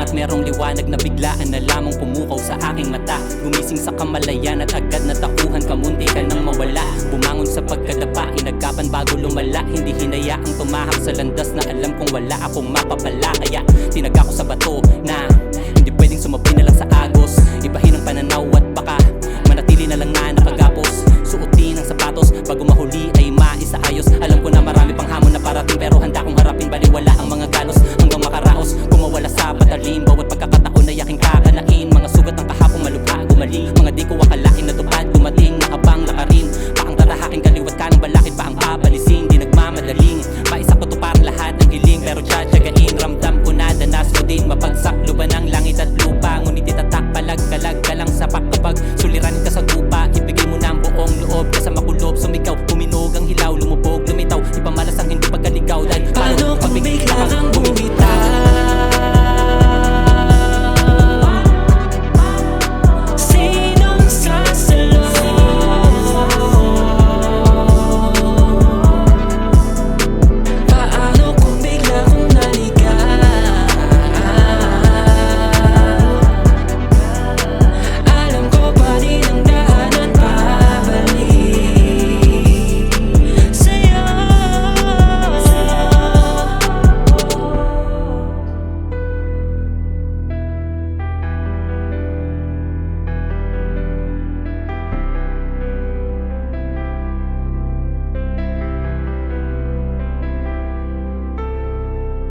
at merong liwanag na biglaan na lamang pumukaw sa aking mata. Gumising sa kamalayan at agad na tauhan, kamunti ka nang mawala. Bumangon sa pagkadapa, inagapan bago lumala. Hindi hinayaang tumahak sa landas na alam kong wala akong mapapala. Kaya tinaga ko sa bato na hindi pwedeng sumabi na lang sa agos. Ibahin ang pananaw at baka manatili na lang na nakagapos. Suotin ang sapatos bago mahuli ay maisaayos. Alam ko na marami pang hamon na parating, pero handa kong harapin. Baliwala ang mga galos hanggang makaraos. Kumawala sa patalim, bawat pagkakataon ay aking kakanain. Mga sugat ng kahapong malubha, gumaling. Mga di ko akalain na tupad, dumating na abang lakarin. Paang tatahakin, kaliwat ka ng balakid, paang papalisin. Di nagmamadaling, maisak ko to parang lahat ng hiling, pero judge